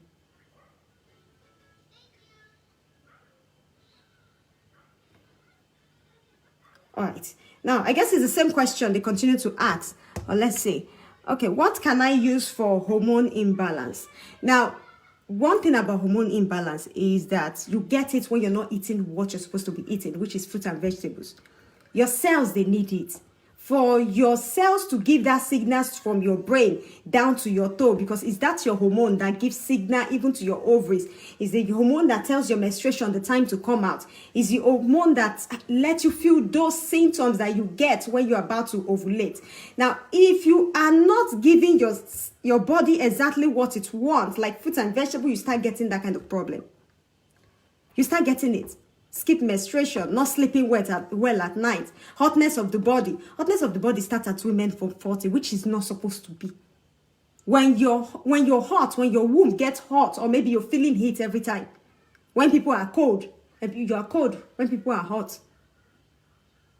All right. Now, I guess it's the same question they continue to ask. Or let's say, okay, what can I use for hormone imbalance? Now, one thing about hormone imbalance is that you get it when you're not eating what you're supposed to be eating, which is fruit and vegetables. Your cells, they need it. For your cells to give that signals from your brain down to your toe, because it's that your hormone that gives signal even to your ovaries. It's the hormone that tells your menstruation the time to come out. It's the hormone that lets you feel those symptoms that you get when you're about to ovulate. Now, if you are not giving your body exactly what it wants, like fruits and vegetables, you start getting that kind of problem. You start getting it. Skip menstruation, not sleeping well at night, hotness of the body. Hotness of the body starts at women from 40, which is not supposed to be. When you're hot, when your womb gets hot, or maybe you're feeling heat every time. When people are cold, you are cold when people are hot.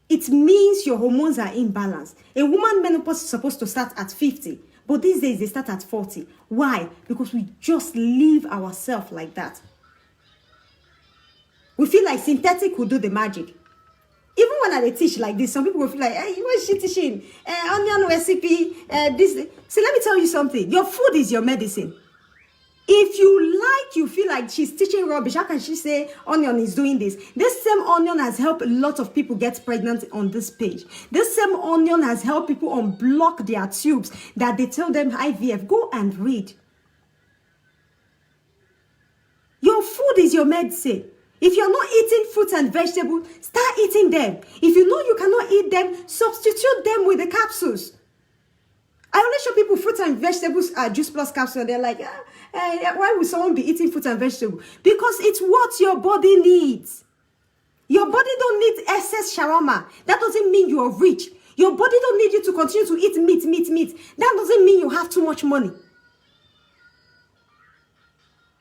It means your hormones are imbalanced. A woman menopause is supposed to start at 50, but these days they start at 40. Why? Because we just leave ourselves like that. We feel like synthetic will do the magic. Even when I teach like this, some people will feel like, hey, what is she teaching? Onion recipe, this. So let me tell you something. Your food is your medicine. If you feel like she's teaching rubbish, how can she say onion is doing this? This same onion has helped a lot of people get pregnant on this page. This same onion has helped people unblock their tubes that they tell them IVF. Go and read. Your food is your medicine. If you're not eating fruits and vegetables, start eating them. If you know you cannot eat them, substitute them with the capsules. I only show people fruits and vegetables juice plus capsule. They're like, why would someone be eating fruits and vegetables? Because it's what your body needs. Your body don't need excess shawarma. That doesn't mean you're rich. Your body don't need you to continue to eat meat. That doesn't mean you have too much money.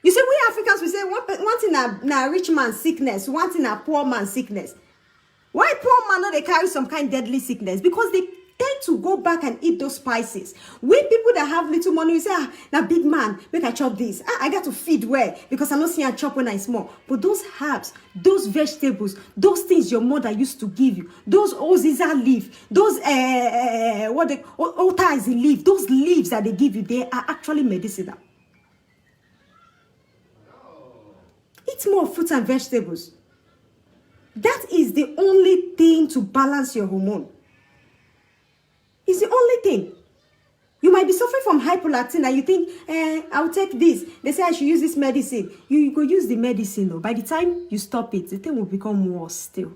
You see, we Africans, we say one thing a rich man's sickness, one thing a poor man's sickness. Why poor man, no, they carry some kind of deadly sickness? Because they tend to go back and eat those spices. We people that have little money, we say, now big man, make I chop this. I got to feed well because I'm not seeing I chop when I'm small. But those herbs, those vegetables, those things your mother used to give you, those oziza leaf, those otais leaf, those leaves that they give you, they are actually medicinal. Eat more fruits and vegetables. That is the only thing to balance your hormone. It's the only thing. You might be suffering from hypolactin and you think, I'll take this. They say I should use this medicine. You go use the medicine. Though. By the time you stop it, the thing will become worse still.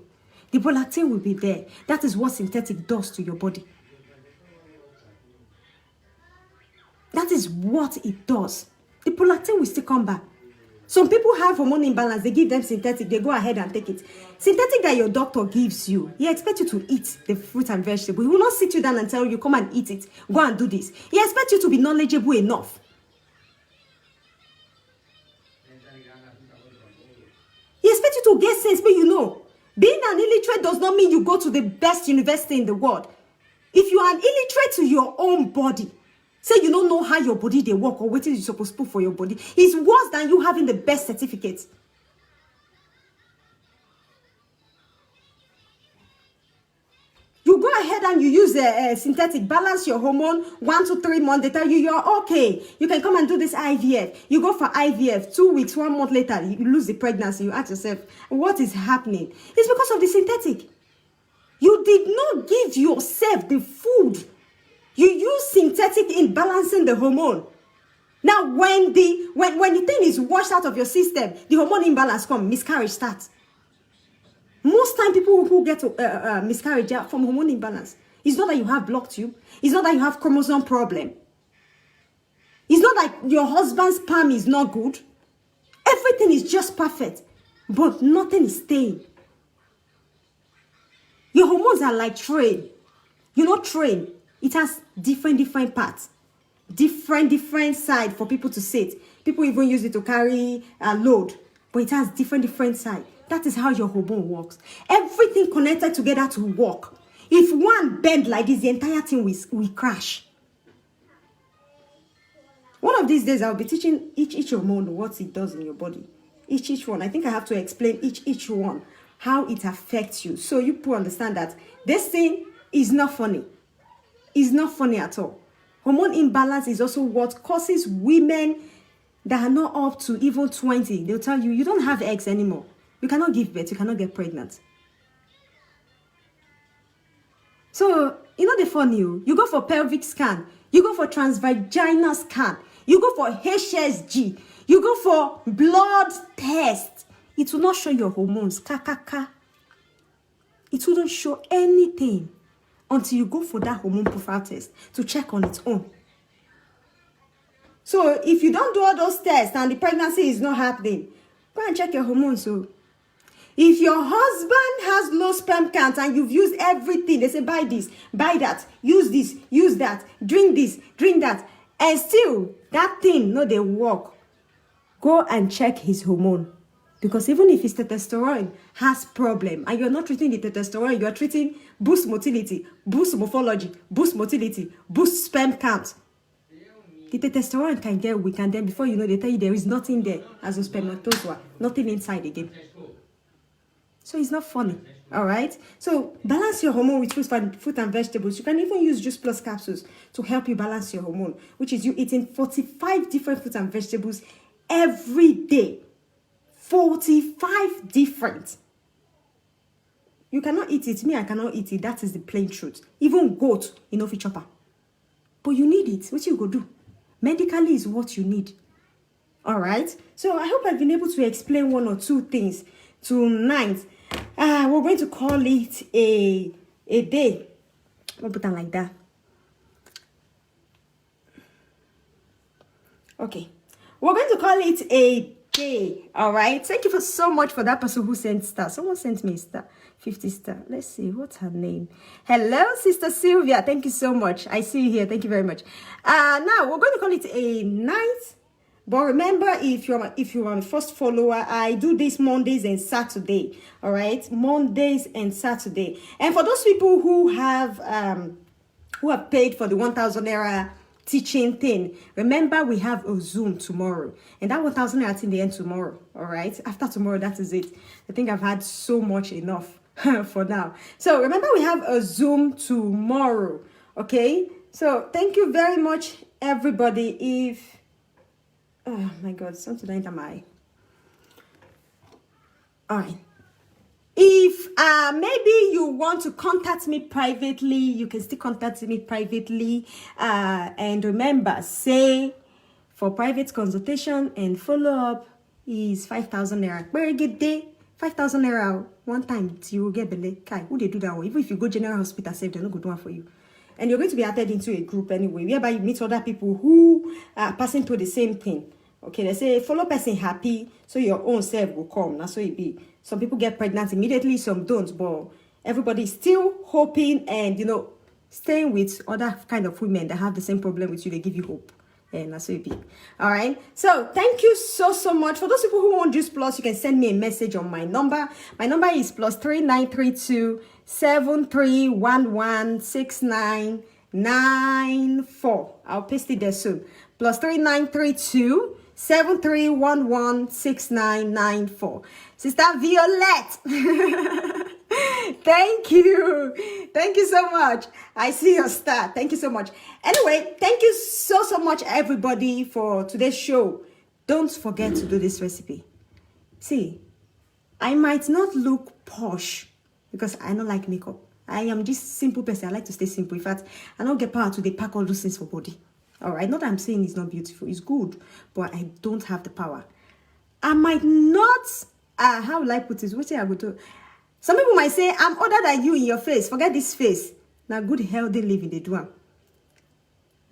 The prolactin will be there. That is what synthetic does to your body. That is what it does. The prolactin will still come back. Some people have hormone imbalance. They give them synthetic. They go ahead and take it. Synthetic that your doctor gives you, he expects you to eat the fruit and vegetable. He will not sit you down and tell you, come and eat it. Go and do this. He expects you to be knowledgeable enough. He expects you to get sense, but you know, being an illiterate does not mean you go to the best university in the world. If you are an illiterate to your own body, say you don't know how your body they work or what you're supposed to put for your body, it's worse than you having the best certificate. You go ahead and you use the synthetic, balance your hormone 1 to 3 months. They tell you you're okay. You can come and do this IVF. You go for IVF 2 weeks, 1 month later, you lose the pregnancy. You ask yourself, what is happening? It's because of the synthetic. You did not give yourself the food you the hormone. Now, when the thing is washed out of your system, the hormone imbalance comes, miscarriage starts. Most time, people who get miscarriage are from hormone imbalance. It's not that you have blocked tube. It's not that you have chromosome problem. It's not like your husband's sperm is not good. Everything is just perfect, but nothing is staying. Your hormones are like train. You know train. It has different parts. Different side for people to sit. People even use it to carry a load. But it has different side. That is how your hormone works. Everything connected together to work. If one bend like this, the entire thing will crash. One of these days, I'll be teaching each hormone what it does in your body. Each one. I think I have to explain each one, how it affects you. So you people understand that this thing is not funny. It's not funny at all. Hormone imbalance is also what causes women that are not up to even 20. They'll tell you, you don't have eggs anymore. You cannot give birth. You cannot get pregnant. So, you know the funny, you go for pelvic scan. You go for transvaginal scan. You go for HSG. You go for blood test. It will not show your hormones. It wouldn't show anything until you go for that hormone profile test to check on its own. So if you don't do all those tests and the pregnancy is not happening, go and check your hormones. So if your husband has low sperm count and you've used everything, they say buy this, buy that, use this, use that, drink this, drink that, and still that thing no they work, go and check his hormone. Because even if his testosterone has problem and you're not treating the testosterone, you're treating boost motility, boost morphology, boost motility, boost sperm count. The testosterone can get weak, and then before you know, they tell you there is nothing there as a spermatozoa, nothing inside again. So it's not funny, all right? So balance your hormone with fruit and vegetables. You can even use Juice Plus capsules to help you balance your hormone, which is you eating 45 different fruits and vegetables every day. 45 different. You cannot eat it. Me, I cannot eat it. That is the plain truth. Even goat, you know, fit chopper. But you need it. What you go do? Medically is what you need. All right? So I hope I've been able to explain one or two things tonight. We're going to call it a day. We'll put it like that. Okay. We're going to call it a day. All right. Thank you so much for that person who sent star. Someone sent me a star. 50 star. Let's see. What's her name? Hello, Sister Sylvia. Thank you so much. I see you here. Thank you very much. Now we're going to call it a night. But remember, if you're a first follower, I do this Mondays and Saturday. All right, Mondays and Saturday. And for those people who have paid for the 1,000 naira teaching thing, remember we have a Zoom tomorrow, and that 1,000 naira thing they end tomorrow. All right, after tomorrow, that is it. I think I've had so much enough for now. So remember, we have a Zoom tomorrow. Okay, so thank you very much, everybody. Oh my God, something enter my eye. All right. If maybe you want to contact me privately, you can still contact me privately. And remember, say for private consultation and follow-up is 5,000 naira. Very good day. 5,000 naira one time till you get belay. Kai, who they do that one? Even if you go general hospital, say they're not going to do one for you. And you're going to be added into a group anyway, whereby you meet other people who are passing through the same thing. Okay, they say follow person happy, so your own self will come. That's what it be. Some people get pregnant immediately, some don't, but everybody is still hoping and, you know, staying with other kind of women that have the same problem with you. They give you hope. And that's what it be. All right. So thank you so much. For those people who want Juice Plus, you can send me a message on my number. My number is +3932 73116994. I'll paste it there soon. +3932 73116994. Sister Violette. Thank you so much. I see your star. Thank you so much. Anyway, thank you so much, everybody, for today's show. Don't forget to do this recipe. See, I might not look posh because I don't like makeup. I am just simple person. I like to stay simple. In fact, I don't get power to pack all those things for body. All right, not that I'm saying it's not beautiful, it's good, but I don't have the power. I might not, how will I put this? What say I would do? Some people might say, I'm older than you in your face. Forget this face. Now, good, healthy living, they do.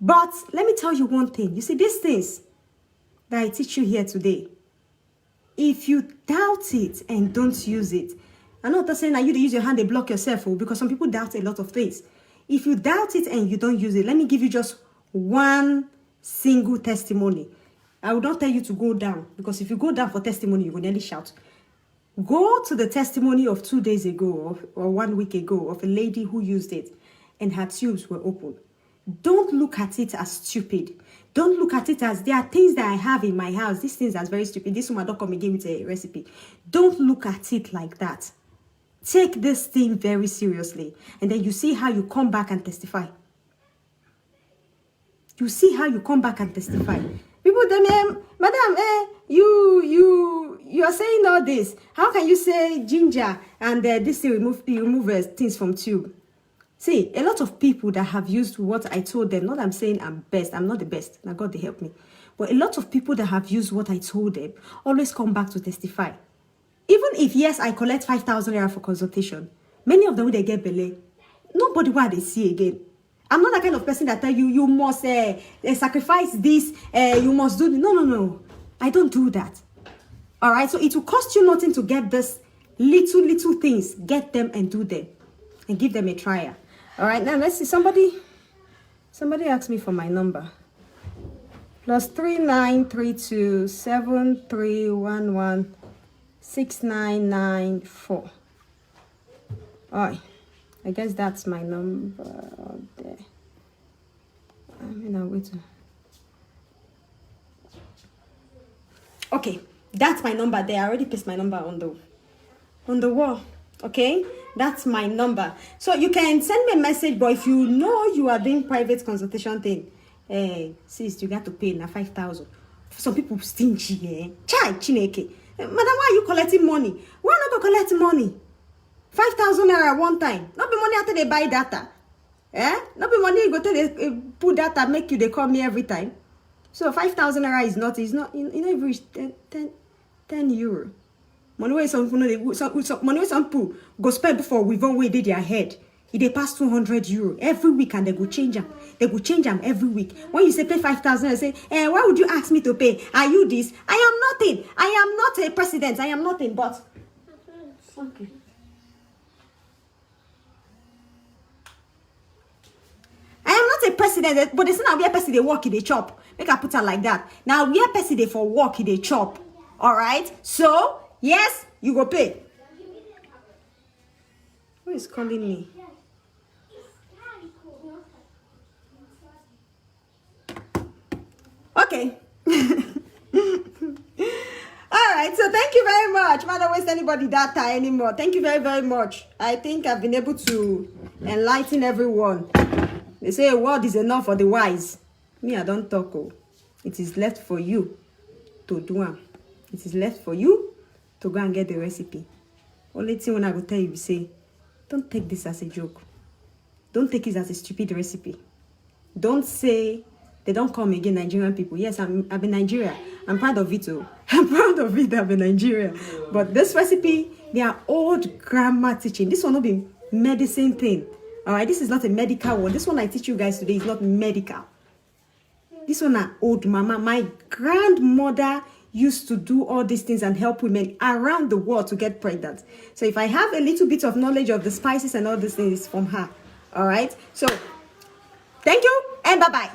But let me tell you one thing. You see, these things that I teach you here today, if you doubt it and don't use it, I'm not saying that you use your hand and block yourself, because some people doubt a lot of things. If you doubt it and you don't use it, let me give you just one single testimony. I will not tell you to go down, because if you go down for testimony, you will nearly shout. Go to the testimony of 2 days ago or 1 week ago of a lady who used it and her tubes were open. Don't look at it as stupid. Don't look at it as there are things that I have in my house. These things are very stupid. This woman don't come again with a recipe. Don't look at it like that. Take this thing very seriously. And then you see how you come back and testify. You see how you come back and testify. People tell me, Madam, you are saying all this. How can you say ginger and this thing remove things from tube? See, a lot of people that have used what I told them, not I'm saying I'm best, I'm not the best, now God they help me. But a lot of people that have used what I told them always come back to testify. Even if, yes, I collect 5,000 naira for consultation, many of them, when they get belay, nobody what they see again. I'm not the kind of person that tell you, you must sacrifice this, you must do this. No. I don't do that. All right, so it will cost you nothing to get this little things. Get them and do them and give them a trial. All right, now let's see. Somebody asked me for my number. +3932 7311 6994. All right, I guess that's my number there. I'll wait. Okay, that's my number there. I already pasted my number on the wall. Okay, that's my number. So you can send me a message, but if you know you are doing private consultation thing, sis, you got to pay now 5,000. Some people stingy, Chai chineke. Madam, why are you collecting money? Why not go collect money? 5,000 naira one time. Not be money after they buy data. Not be money you go to they put data, make you they call me every time. So 5,000 naira is not even reach 10 euro. Money where some people go spend before we even way did their head. If they pass 200 euro every week and they go change them. They go change them every week. When you say pay 5,000, I say, why would you ask me to pay? Are you this? I am nothing. I am not a president. I am nothing, but okay. I am not a president, but it's not we are person they work in the chop. Make I put it like that. Now we are person they for work in the chop. All right. So yes, you go pay. Who is calling me? Okay. All right. So thank you very much. I don't waste anybody data anymore. Thank you very, very much. I think I've been able to enlighten everyone. They say a word is enough for the wise. Me, I don't talk. Oh. It is left for you to do it. It is left for you to go and get the recipe. Only thing when I will tell you, say, don't take this as a joke. Don't take it as a stupid recipe. Don't say they don't come again, Nigerian people. Yes, I'm in Nigeria. I'm proud of it too. I'm proud of it that I'm in Nigeria. But this recipe, they are old grandma teaching. This will not be medicine thing. All right, this is not a medical one. This one I teach you guys today is not medical. This one are old mama. My grandmother used to do all these things and help women around the world to get pregnant. So if I have a little bit of knowledge of the spices and all these things from her. All right. So thank you and bye-bye.